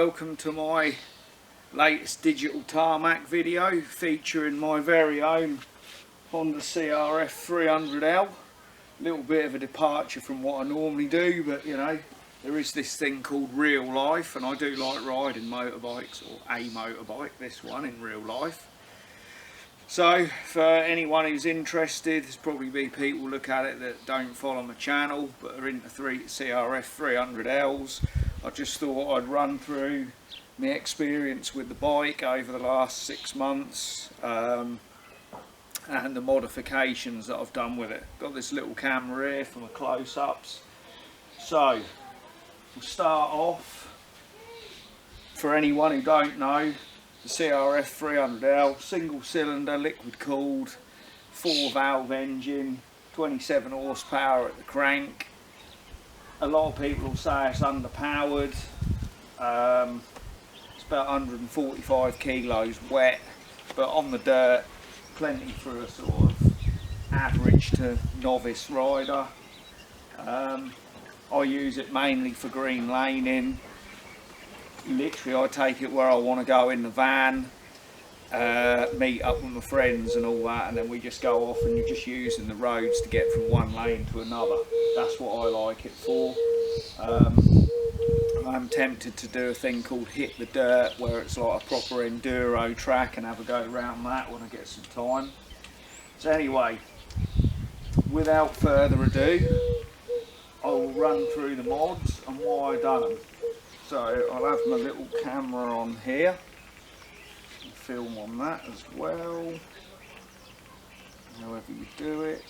welcome to my latest digital tarmac video featuring my very own Honda CRF300L. A little bit of a departure from what I normally do, but you know, there is this thing called real life, and I do like riding motorbikes, or a motorbike, this one in real life. So for anyone who's interested, there's probably be people look at it that don't follow my channel but are into CRF300Ls. I just thought I'd run through my experience with the bike over the last 6 months and the modifications that I've done with it. Got this little camera here for my close-ups. So we'll start off, for anyone who don't know, the CRF300L, single cylinder, liquid cooled, 4-valve engine, 27 horsepower at the crank. A lot of people will say it's underpowered. It's about 145 kilos wet, but on the dirt, plenty for a sort of average to novice rider. I use it mainly for green laning. Literally, I take it where I want to go in the van, meet up with my friends and all that, and then we just go off and you're just using the roads to get from one lane to another. That's what I like it for. I'm tempted to do a thing called Hit the Dirt, where it's like a proper enduro track, and have a go around that when I get some time. So anyway, without further ado, I will run through the mods and why I done them. So I'll have my little camera on here and film on that as well, however you do it.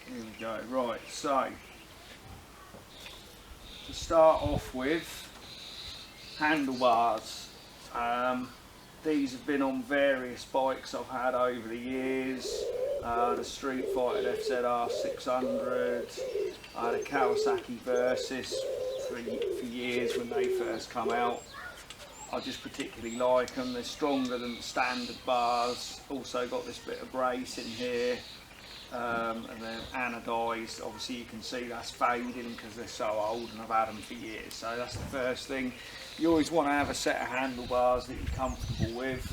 Here we go. Right, so to start off with, handlebars. These have been on various bikes I've had over the years. The Street Fighter FZR600, I had a Kawasaki Versys for years when they first come out. I just particularly like them. They're stronger than the standard bars. Also got this bit of brace in here, and they're anodised. Obviously you can see that's fading because they're so old, and I've had them for years. So that's the first thing. You always want to have a set of handlebars that you're comfortable with.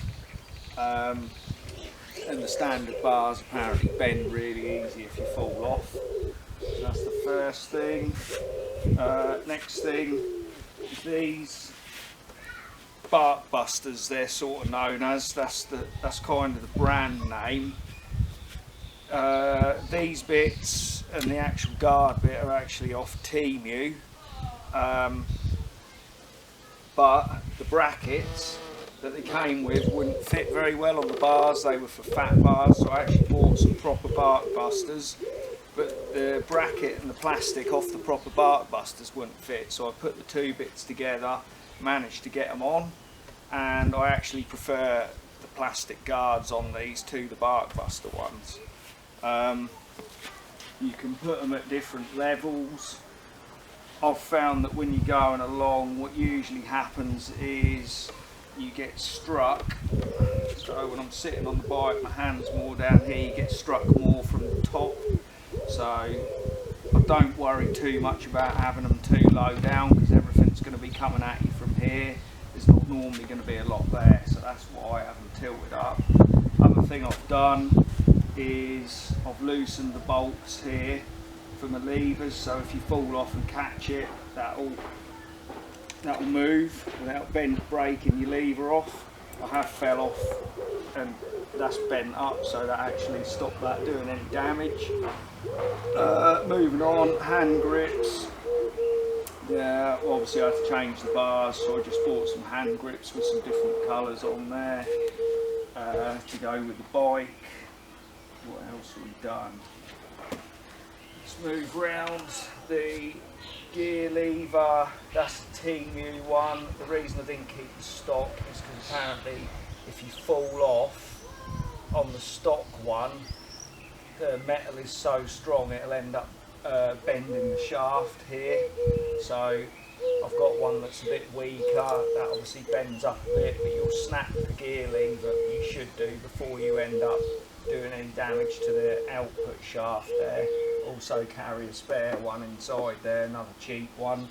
And the standard bars apparently bend really easy if you fall off. So that's the first thing. Next thing is these bark busters. They're sort of known as. That's kind of the brand name. These bits and the actual guard bit are actually off Temu, but the brackets that they came with wouldn't fit very well on the bars. They were for fat bars, so I actually bought some proper bark busters, but the bracket and the plastic off the proper bark busters wouldn't fit, so I put the two bits together, managed to get them on, and I actually prefer the plastic guards on these to the bark buster ones. You can put them at different levels. I've found that when you're going along, what usually happens is you get struck. So when I'm sitting on the bike, my hand's more down here, you get struck more from the top. So I don't worry too much about having them too low down, because everything's going to be coming at you from here. There's not normally going to be a lot there, so that's why I have them tilted up. Other thing I've done is I've loosened the bolts here from the levers, so if you fall off and catch it, that'll move without breaking your lever off. I have fell off and that's bent up, so that actually stopped that doing any damage. Moving on, hand grips. Yeah, obviously I had to change the bars, so I just bought some hand grips with some different colours on there to go with the bike. What else have we done? Let's move round the gear lever. That's the Temu one. The reason I didn't keep the stock is because apparently if you fall off on the stock one, the metal is so strong it'll end up bending the shaft here. So I've got one that's a bit weaker, that obviously bends up a bit, but you'll snap the gear lever, you should do, before you end up doing any damage to the output shaft there. Also carry a spare one inside there, another cheap one.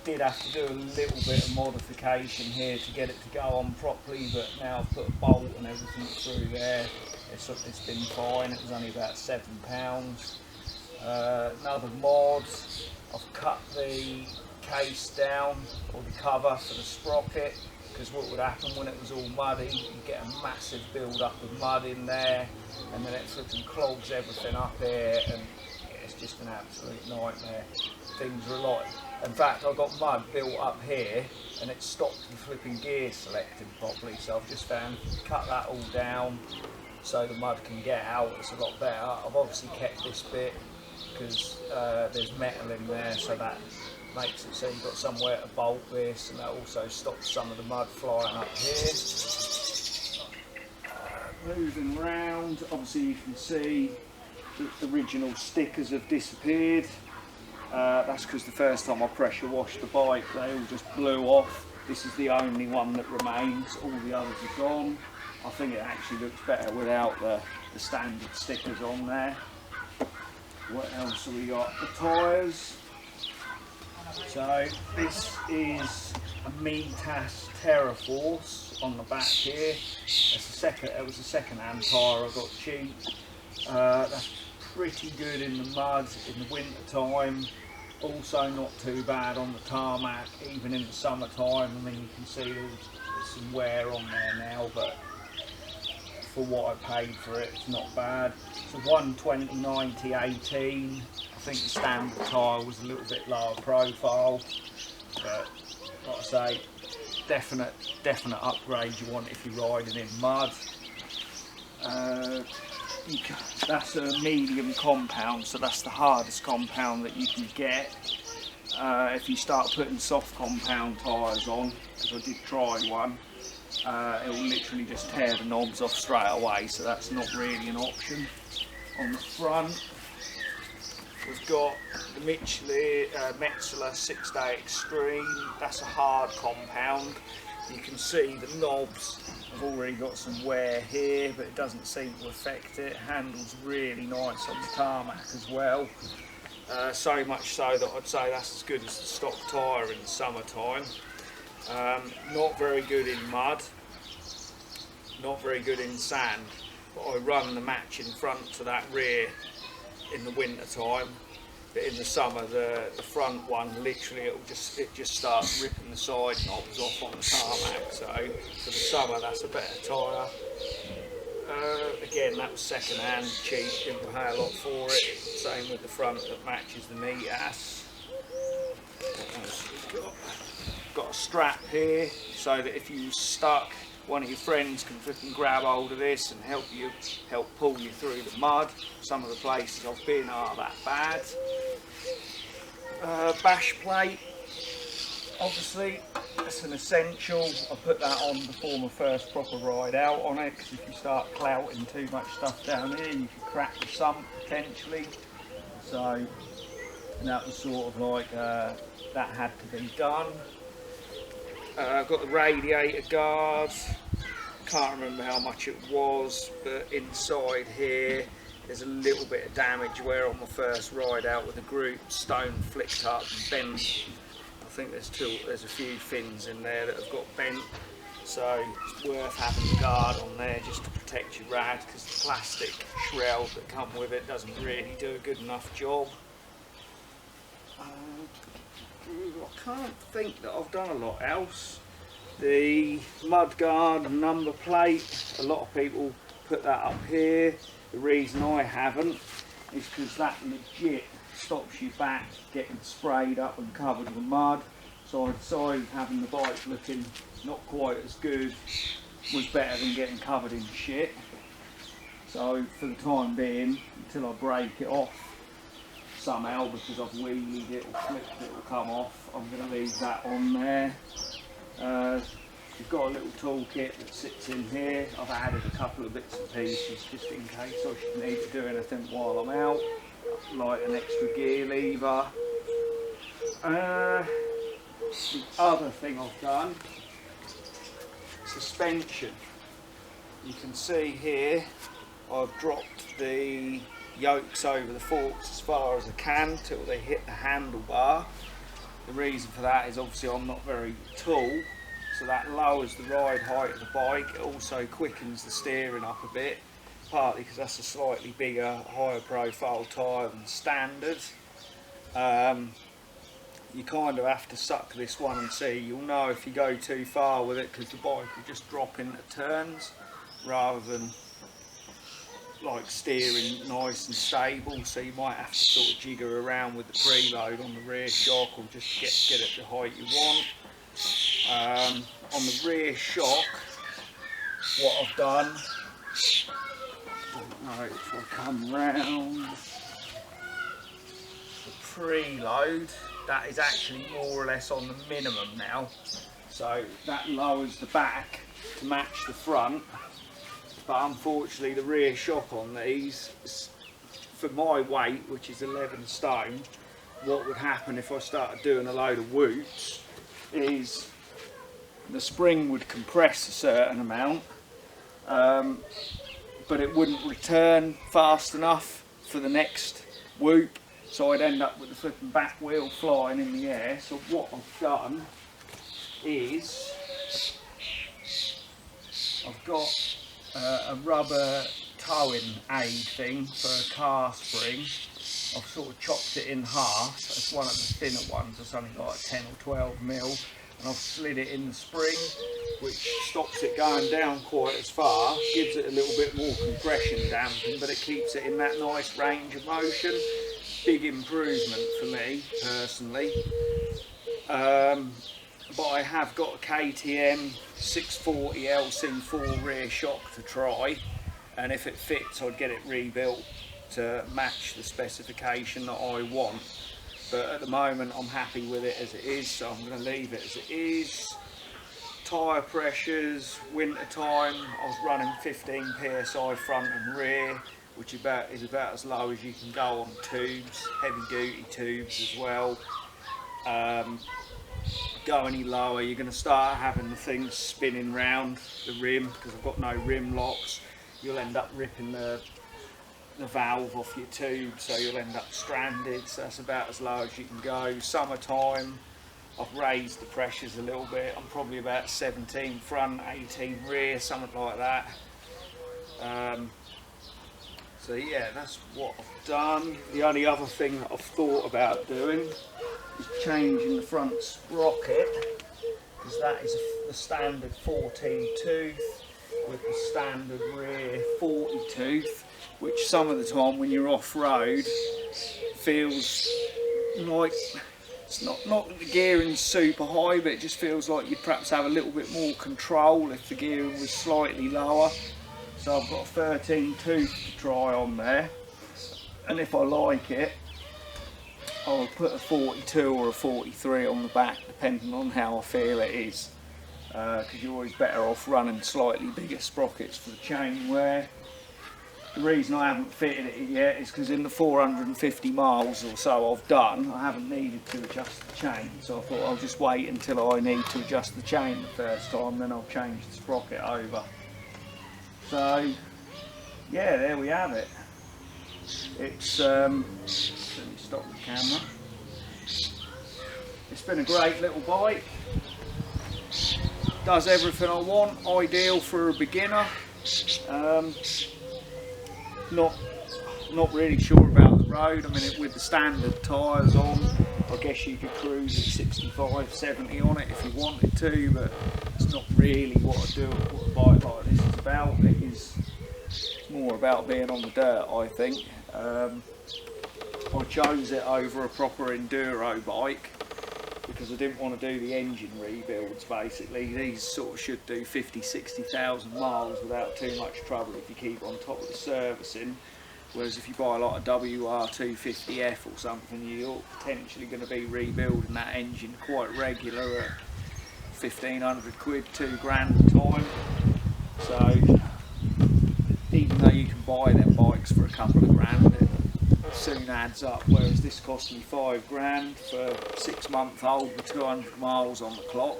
Did have to do a little bit of modification here to get it to go on properly, but now I've put a bolt and everything through there. It's been fine. It was only about £7. Another mod, I've cut the case down, or the cover for the sprocket, because what would happen when it was all muddy, you get a massive build up of mud in there, and then it flipping clogs everything up here, and it's just an absolute nightmare. Things are a lot. In fact, I got mud built up here, and it stopped the flipping gear selecting properly, so I've just found cut that all down so the mud can get out. It's a lot better. I've obviously kept this bit because there's metal in there, so that makes it so you've got somewhere to bolt this, and that also stops some of the mud flying up here. Moving round, obviously you can see the original stickers have disappeared. That's because the first time I pressure washed the bike, they all just blew off. This is the only one that remains, all the others are gone. I think it actually looks better without the standard stickers on there. What else have we got? The tyres. So this is a Mitas Terraforce on the back here. It was a second-hand tyre I got cheap. That's pretty good in the mud in the winter time. Also not too bad on the tarmac, even in the summertime. I mean, you can see there's some wear on there now, but for what I paid for it, it's not bad. It's a 120/90/18. I think the standard tyre was a little bit lower profile, but like I say, definite upgrade you want if you're riding in mud. That's a medium compound, so that's the hardest compound that you can get. If you start putting soft compound tyres on, because I did try one, it will literally just tear the knobs off straight away, so that's not really an option. On the front, we've got the Metzeler 6-Day Extreme. That's a hard compound. You can see the knobs have already got some wear here, but it doesn't seem to affect it. Handles really nice on the tarmac as well. So much so that I'd say that's as good as the stock tyre in the summertime. Not very good in mud, not very good in sand, but I run the matching front to that rear in the winter time. But in the summer, the front one, literally it just starts ripping the side knobs off on the tarmac. So for the summer, that's a better tyre. Again, that was second hand, cheap, didn't pay a lot for it. Same with the front that matches the Mitas. What else have we got a strap here, so that if you stuck, one of your friends can flipping grab hold of this and help pull you through the mud. Some of the places I've been are that bad. Bash plate, obviously that's an essential. I put that on before my first proper ride out on it, because if you start clouting too much stuff down here, you could crack the sump potentially. So, and that was sort of like that had to be done. I've got the radiator guard. Can't remember how much it was, but inside here there's a little bit of damage where on my first ride out with the group, stone flicked up and bent. I think there's a few fins in there that have got bent, so it's worth having the guard on there just to protect your rad, because the plastic shroud that come with it doesn't really do a good enough job. I can't think that I've done a lot else. The mudguard number plate, a lot of people put that up here. The reason I haven't is because that legit stops you back getting sprayed up and covered with mud. So I decided having the bike looking not quite as good was better than getting covered in shit. So for the time being, until I break it off somehow, because I've wheelied it or flipped it, will come off, I'm going to leave that on there. We've got a little toolkit that sits in here. I've added a couple of bits and pieces just in case I should need to do anything while I'm out, like an extra gear lever. The other thing I've done, suspension. You can see here I've dropped the yokes over the forks as far as I can till they hit the handlebar. The reason for that is obviously I'm not very tall, so that lowers the ride height of the bike. It also quickens the steering up a bit, partly because that's a slightly bigger, higher profile tyre than standard. You kind of have to suck this one and see. You'll know if you go too far with it because the bike will just drop into turns rather than like steering nice and stable, so you might have to sort of jigger around with the preload on the rear shock or just get it the height you want. On the rear shock, what I've done, I don't know if I come round, the preload, that is actually more or less on the minimum now, so that lowers the back to match the front. But unfortunately the rear shock on these, for my weight, which is 11 stone, what would happen if I started doing a load of whoops is the spring would compress a certain amount, but it wouldn't return fast enough for the next whoop, so I'd end up with the flipping back wheel flying in the air. So what I've done is I've got a rubber towing aid thing for a car spring. I've sort of chopped it in half. It's one of the thinner ones. It's only like 10 or 12 mil, and I've slid it in the spring, which stops it going down quite as far, gives it a little bit more compression damping, but it keeps it in that nice range of motion. Big improvement for me personally. But I have got a KTM 640L C4 rear shock to try, and if it fits I'd get it rebuilt to match the specification that I want. But at the moment I'm happy with it as it is, so I'm going to leave it as it is. Tyre pressures, winter time, I was running 15 psi front and rear, which is about as low as you can go on tubes, heavy duty tubes as well. Go any lower, you're going to start having the things spinning round the rim because I've got no rim locks. You'll end up ripping the valve off your tube, so you'll end up stranded. So that's about as low as you can go. Summertime, I've raised the pressures a little bit. I'm probably about 17 front, 18 rear, something like that. So yeah, that's what I've done. The only other thing that I've thought about doing is changing the front sprocket, because that is the standard 14 tooth with the standard rear 40 tooth, which some of the time when you're off-road feels like it's not that the gearing's super high, but it just feels like you'd perhaps have a little bit more control if the gearing was slightly lower. So I've got a 13 tooth to try on there, and if I like it I'll put a 42 or a 43 on the back, depending on how I feel it is, because you're always better off running slightly bigger sprockets for the chain wear. The reason I haven't fitted it yet is because in the 450 miles or so I've done, I haven't needed to adjust the chain, so I thought I'll just wait until I need to adjust the chain the first time, then I'll change the sprocket over. So yeah, there we have it. It's let me stop the camera. It's been a great little bike. Does everything I want. Ideal for a beginner. Not really sure about the road. I mean, with the standard tyres on, I guess you could cruise at 65, 70 on it if you wanted to, but it's not really what I do what a bike like this is about. It's more about being on the dirt, I think. I chose it over a proper enduro bike because I didn't want to do the engine rebuilds. Basically, these sort of should do 50-60,000 miles without too much trouble if you keep on top of the servicing. Whereas if you buy like a WR250F or something, you're potentially going to be rebuilding that engine quite regular at 1,500 quid, 2 grand a time. So even though you can buy them bikes for a couple of grand, it soon adds up. Whereas this cost me 5 grand for 6-month-old with 200 miles on the clock,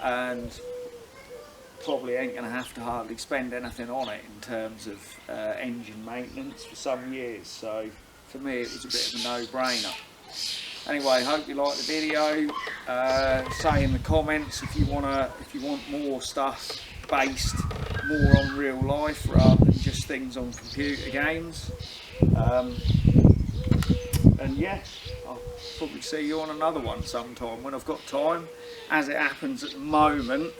and probably ain't going to have to hardly spend anything on it in terms of engine maintenance for some years, so for me it was a bit of a no-brainer. Anyway, hope you liked the video. Say in the comments if you want more stuff based more on real life rather than just things on computer games. And yeah, I'll probably see you on another one sometime when I've got time. As it happens at the moment,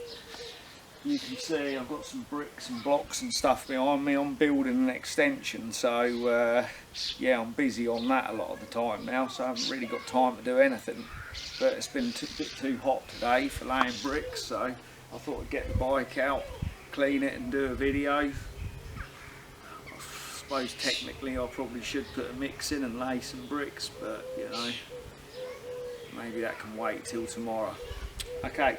you can see I've got some bricks and blocks and stuff behind me. I'm building an extension, so yeah, I'm busy on that a lot of the time now, so I haven't really got time to do anything. But it's been a bit too hot today for laying bricks, so I thought I'd get the bike out, clean it and do a video. I suppose technically I probably should put a mix in and lay some bricks, but you know, maybe that can wait till tomorrow. Okay.